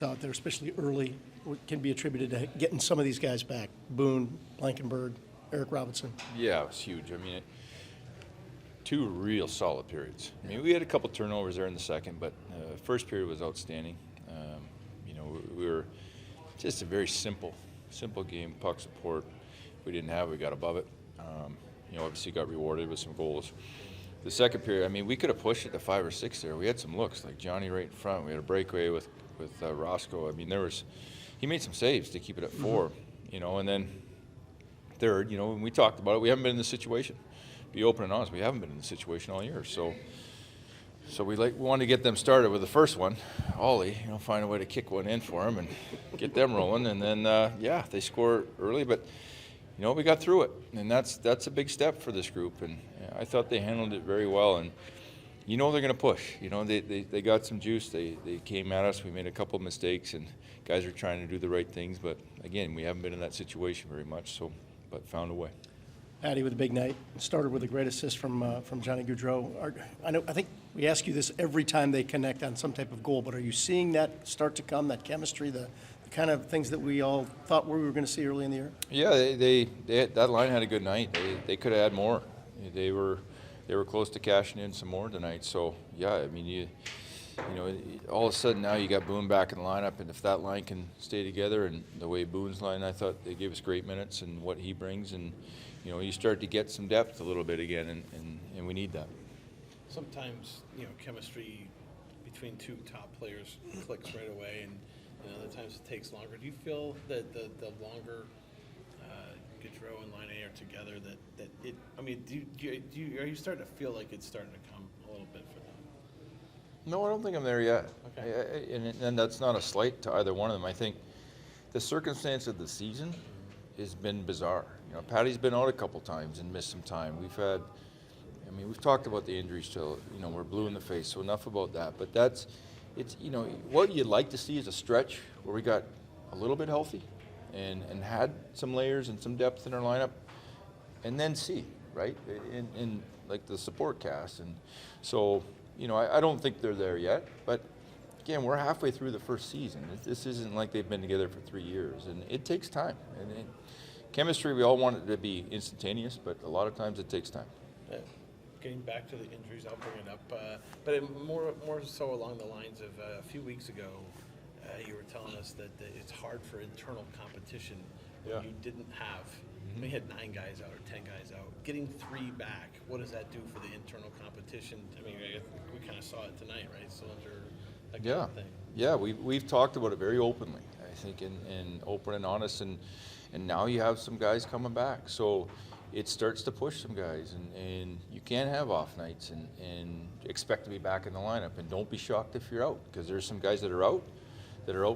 out there, especially early, can be attributed to getting some of these guys back. Boone, Blankenberg, Eric Robinson. Yeah, it was huge. I mean, two real solid periods. I mean, we had a couple turnovers there in the second, but first period was outstanding. We were just a very simple game, puck support. We didn't have it, we got above it. Obviously got rewarded with some goals. The second period, I mean, we could have pushed it to 5 or 6 there. We had some looks, like Johnny right in front. We had a breakaway with Roscoe. I mean, he made some saves to keep it at 4, and then third, when we talked about it, we haven't been in this situation. Be open and honest, we haven't been in this situation all year. So we wanted to get them started with the first one, Ollie, find a way to kick one in for them and get them rolling. And then, they score early, but we got through it, and that's a big step for this group. And I thought they handled it very well. And they're going to push. They got some juice. They came at us. We made a couple of mistakes, and guys are trying to do the right things. But again, we haven't been in that situation very much. But found a way. Hatty with a big night. Started with a great assist from Johnny Gaudreau. I think we ask you this every time they connect on some type of goal, but are you seeing that start to come, that chemistry, the kind of things that we all thought we were going to see early in the year? Yeah, that line had a good night. They could have had more. They were close to cashing in some more tonight. So yeah, I mean all of a sudden now you got Boone back in the lineup, and if that line can stay together, and the way Boone's line, I thought they gave us great minutes and what he brings, and you start to get some depth a little bit again, and we need that. Sometimes chemistry between two top players clicks right away, and other times it takes longer. Do you feel that the longer Gaudreau and Laine are together, that it? I mean, are you starting to feel like it's starting to come a little bit for them? No, I don't think I'm there yet. Okay. And that's not a slight to either one of them. I think the circumstance of the season has been bizarre. Patty's been out a couple times and missed some time. We've talked about the injuries till, we're blue in the face, so enough about that. But what you'd like to see is a stretch where we got a little bit healthy and had some layers and some depth in our lineup, and then see, right, in like the support cast. And so, I don't think they're there yet, but again, we're halfway through the first season. This isn't like they've been together for 3 years, and it takes time. And chemistry, we all want it to be instantaneous, but a lot of times it takes time. Getting back to the injuries, I'll bring it up, but more so along the lines of a few weeks ago, you were telling us that it's hard for internal competition when you didn't have. We had 9 guys out or 10 guys out. Getting 3 back, what does that do for the internal competition? I mean, we kind of saw it tonight, right? Cylinder, that kind of thing. Yeah, we've talked about it very openly, I think, and open and honest, and now you have some guys coming back. So it starts to push some guys, and you can't have off nights and expect to be back in the lineup. And don't be shocked if you're out, because there's some guys that are out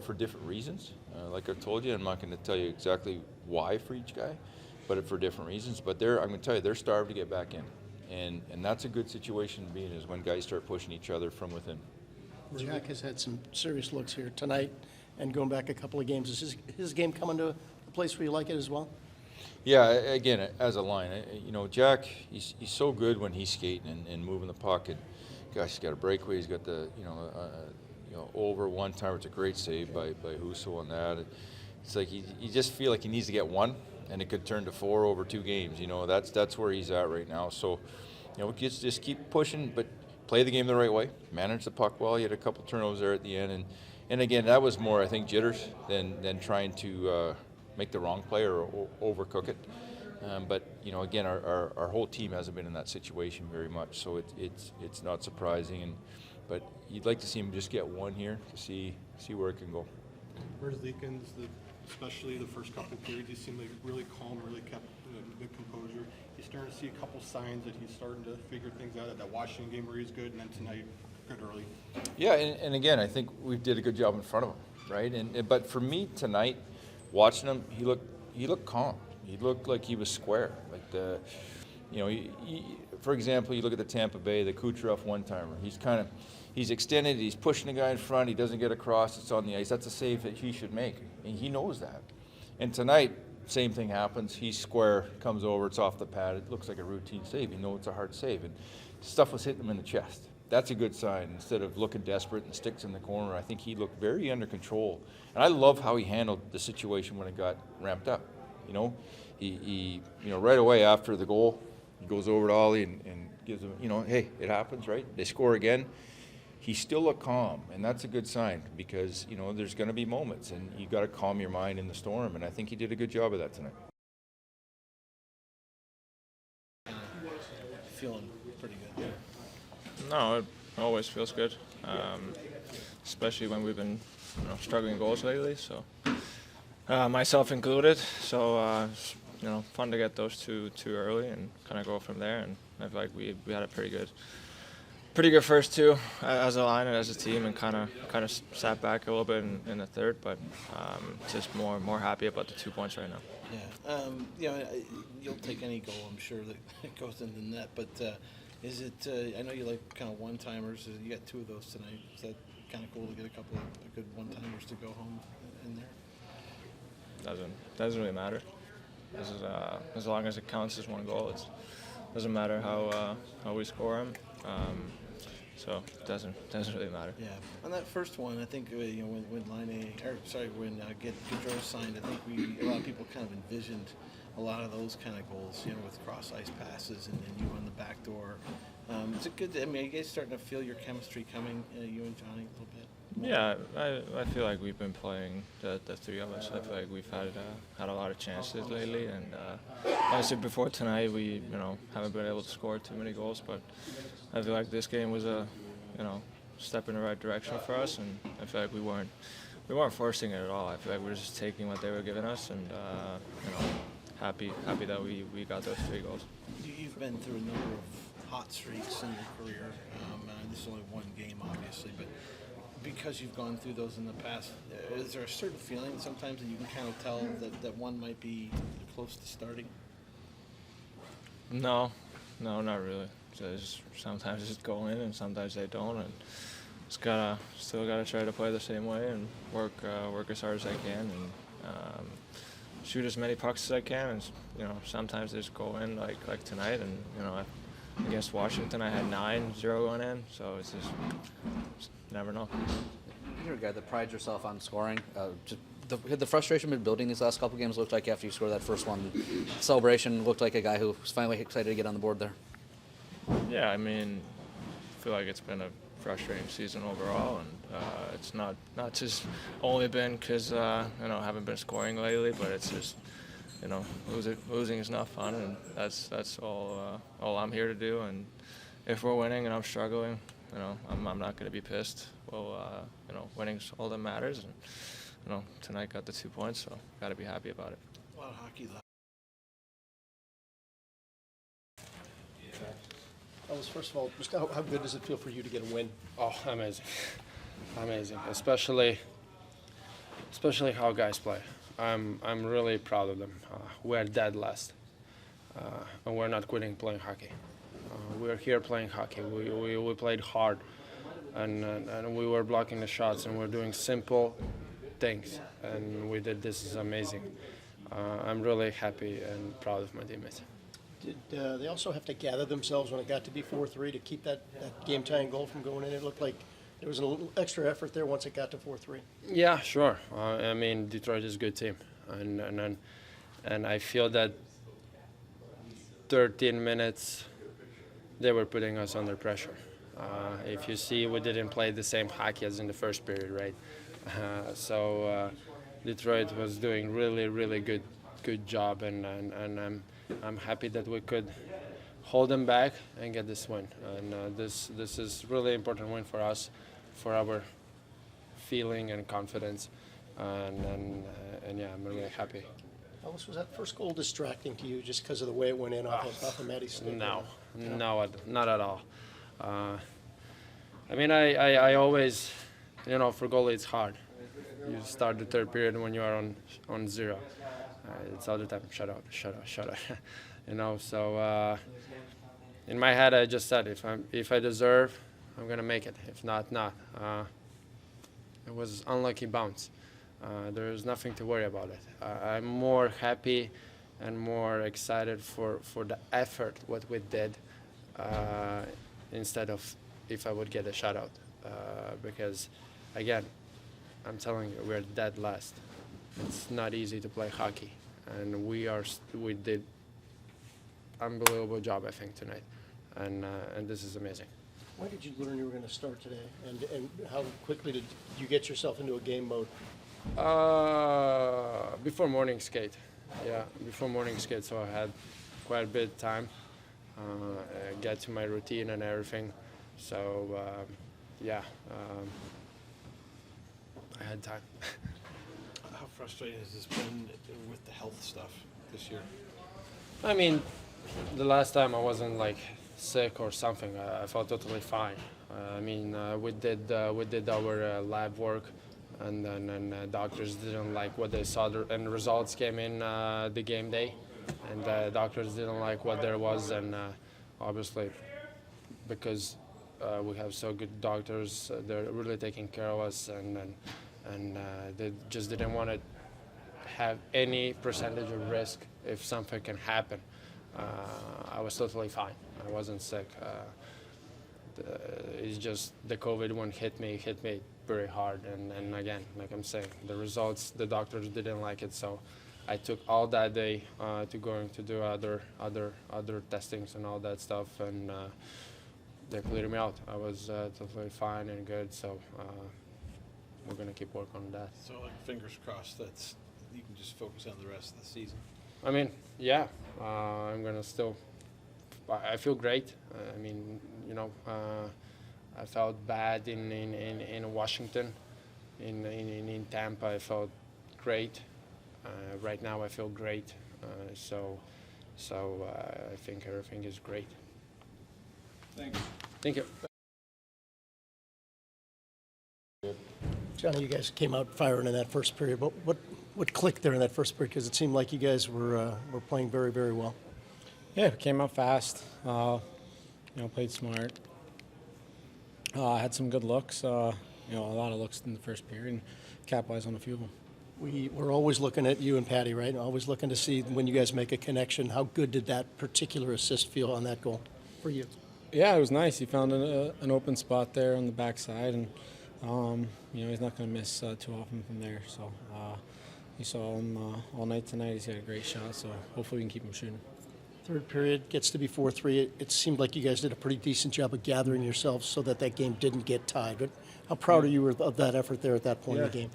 for different reasons. Like I told you, I'm not going to tell you exactly why for each guy, but for different reasons. But I'm going to tell you, they're starved to get back in. And that's a good situation to be in, is when guys start pushing each other from within. Jack has had some serious looks here tonight and going back a couple of games. Is his game coming to a place where you like it as well? Yeah, again, as a line, Jack, he's so good when he's skating and moving the puck. And gosh, he's got a breakaway. He's got the, over one time. It's a great save by Husso on that. It's like you just feel like he needs to get one, and it could turn to 4 over 2 games. That's where he's at right now. So, just keep pushing, but play the game the right way. Manage the puck well. He had a couple turnovers there at the end, and again, that was more, I think, jitters than trying to make the wrong play or overcook it. But again, our whole team hasn't been in that situation very much, so it's not surprising. But you'd like to see him just get one here to see where it can go. Where's Leakins, especially the first couple of periods, he seemed like really calm, really kept good composure. You're starting to see a couple signs that he's starting to figure things out. At that Washington game where he's good, and then tonight, good early. Yeah, and again, I think we did a good job in front of him, right? But for me tonight, watching him, he looked calm. He looked like he was square. Like for example, you look at the Tampa Bay, the Kucherov one-timer. He's extended, he's pushing the guy in front, he doesn't get across, it's on the ice. That's a save that he should make, and he knows that. And tonight, same thing happens. He's square, comes over, it's off the pad. It looks like a routine save. You know it's a hard save. And stuff was hitting him in the chest. that's a good sign. Instead of looking desperate and sticks in the corner, I think he looked very under control. And I love how he handled the situation when it got ramped up. You know, he right away after the goal, he goes over to Ollie and gives him, hey, it happens, right? They score again. He still looked calm, and that's a good sign because, there's going to be moments, and you got to calm your mind in the storm, and I think he did a good job of that tonight. Feeling pretty good. No, it always feels good, especially when we've been struggling goals lately. So myself included. So fun to get those two early and kind of go from there. And I feel like we had a pretty good first two as a line and as a team, and kind of sat back a little bit in the third. But just more happy about the 2 points right now. Yeah, you'll take any goal, I'm sure, that goes in the net. But is it? I know you like kind of one-timers. You got 2 of those tonight. Is that kind of cool to get a couple of good one-timers to go home in there? Doesn't really matter. This is as long as it counts as 1 goal. It doesn't matter how we score them. So it doesn't really matter. Yeah. On that first one, I think when Laine, when Gaudreau signed, I think a lot of people kind of envisioned a lot of those kind of goals, with cross ice passes and then you on the back door. Is it good? Are you guys starting to feel your chemistry coming, you and Johnny, a little bit? Yeah, I feel like we've been playing the 3 of us. I feel like we've had a lot of chances lately, and obviously before tonight we haven't been able to score too many goals, but I feel like this game was a step in the right direction for us, and I feel like we weren't forcing it at all. I feel like we were just taking what they were giving us, and happy that we got those 3 goals. You've been through a number of hot streaks in your career. This is only 1 game, obviously, but because you've gone through those in the past, is there a certain feeling sometimes that you can kind of tell that one might be close to starting? No, not really. Sometimes just go in, and sometimes they don't, and still gotta try to play the same way and work as hard as I can, and shoot as many pucks as I can, and sometimes they just go in like tonight, and against Washington I had 9-0 going in, so it's just never know. You're a guy that prides yourself on scoring. Had the frustration been building these last couple games looked like after you scored that first one? Celebration looked like a guy who was finally excited to get on the board there. Yeah, I feel like it's been a frustrating season overall, and it's not just only been because I haven't been scoring lately, but it's just losing is not fun, and that's all I'm here to do. And if we're winning and I'm struggling, I'm not going to be pissed. Well, winning's all that matters, and tonight got the 2 points, so got to be happy about it. A lot of hockey left. First of all, just how good does it feel for you to get a win? Oh, amazing. Especially how guys play. I'm really proud of them. We're dead last, and we're not quitting playing hockey. We're here playing hockey. We played hard, and we were blocking the shots, and we're doing simple things, and we did this. Is amazing. I'm really happy and proud of my teammates. Did they also have to gather themselves when it got to be 4-3 to keep that game-tying goal from going in? It looked like there was a little extra effort there once it got to 4-3. Yeah, sure. Detroit is a good team, and I feel that 13 minutes they were putting us under pressure. If you see, we didn't play the same hockey as in the first period, right? So Detroit was doing really good job, and I'm happy that we could hold them back and get this win. And this is really important win for us, for our feeling and confidence, and yeah, I'm really happy. Ellis, was that first goal distracting to you just because of the way it went in off of Maddie's stick? No, not at all. I always, for goalie it's hard. You start the third period when you are on 0. It's all the time, shut out. So in my head I just said, if I deserve, I'm gonna make it. If not, not. It was unlucky bounce. There's nothing to worry about it. I'm more happy and more excited for the effort what we did instead of if I would get a shutout, because again, I'm telling you, we're dead last. It's not easy to play hockey, and we did unbelievable job, I think, tonight, and this is amazing. Why did you learn you were going to start today? And how quickly did you get yourself into a game mode? Before morning skate, yeah, before morning skate, so I had quite a bit of time, get to my routine and everything. So yeah, I had time. How frustrating has this been with the health stuff this year? I mean, the last time I wasn't like sick or something. I felt totally fine. I mean, we did our lab work, and then doctors didn't like what they saw, and the results came in the game day, and doctors didn't like what there was, and obviously, because we have so good doctors, they're really taking care of us, and they just didn't want to have any percentage of risk if something can happen. I was totally fine. I wasn't sick. It's just the COVID one hit me very hard. And again, like I'm saying, the results, the doctors didn't like it. So I took all that day to going to do other testings and all that stuff. And they cleared me out. I was totally fine and good. So we're going to keep working on that. So, like, fingers crossed that you can just focus on the rest of the season. I mean, yeah, I'm gonna still. I feel great. I mean, you know, I felt bad in Washington, in Tampa. I felt great. Right now, I feel great. So I think everything is great. Thanks. Thank you. Johnny, you guys came out firing in that first period. What clicked there in that first period? Because it seemed like you guys were playing very, very well. Yeah, came out fast. Played smart. Had some good looks. A lot of looks in the first period, and capitalized on a few of them. We're always looking at you and Patty, right? Always looking to see when you guys make a connection. How good did that particular assist feel on that goal for you? Yeah, it was nice. He found an open spot there on the backside, and he's not going to miss too often from there. So you saw him all night tonight. He's got a great shot, so hopefully we can keep him shooting. Third period gets to be 4-3. It seemed like you guys did a pretty decent job of gathering yourselves so that game didn't get tied. But how proud are you of that effort there at that point in the game?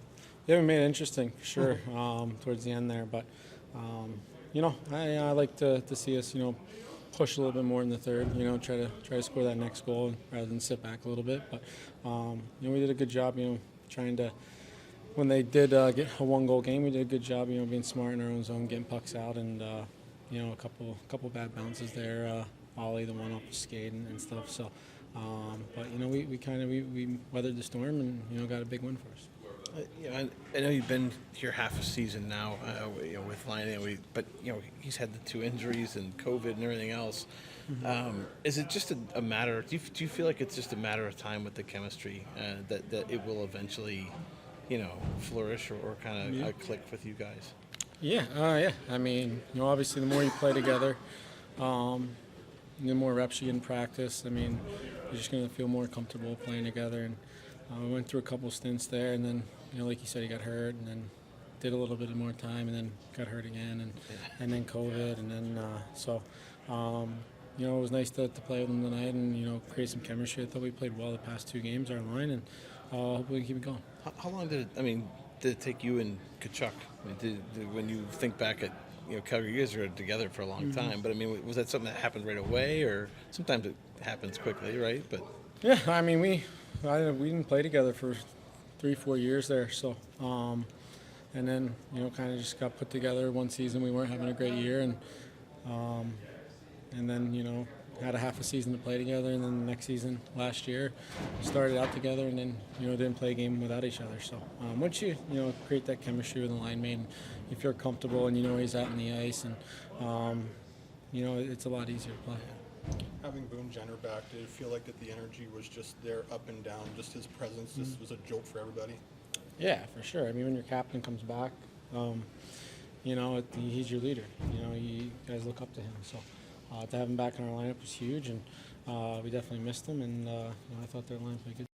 Yeah, we made it interesting for sure towards the end there. But I like to see us push a little bit more in the third. Try to score that next goal rather than sit back a little bit. But we did a good job. Trying to. When they did get a one-goal game, we did a good job. Being smart in our own zone, getting pucks out, and a couple bad bounces there. Ollie, the one off the skate and stuff. So, but we weathered the storm and got a big win for us. I know you've been here half a season now, with Laine, but he's had the 2 injuries and COVID and everything else. Mm-hmm. Is it just a matter? Do you feel like it's just a matter of time with the chemistry that it will eventually, flourish or kind of click with you guys? Yeah. I mean, obviously, the more you play together, the more reps you get in practice. I mean, you're just going to feel more comfortable playing together. And we went through a couple stints there, and then, like you said, he got hurt, and then did a little bit more time, and then got hurt again, and then COVID, and then it was nice to play with him tonight and create some chemistry. I thought we played well the past 2 games, our line, and hopefully we can keep it going. How long did it take you and Kachuk? When you think back at Calgary, you guys were together for a long time, but was that something that happened right away, or sometimes it happens quickly, right? But yeah, I mean we didn't play together for 3-4 years there, so and then kind of just got put together one season. We weren't having a great year, and then had a half a season to play together, and then the next season last year started out together, and then didn't play a game without each other. So once you create that chemistry with the line mate, and you feel comfortable and he's out on the ice, and it's a lot easier to play. Having Boone Jenner back, did it feel like that the energy was just there up and down, just his presence just was a jolt for everybody? Yeah, for sure. I mean, when your captain comes back, he's your leader. You guys look up to him. So to have him back in our lineup was huge, and we definitely missed him, and I thought their line played good.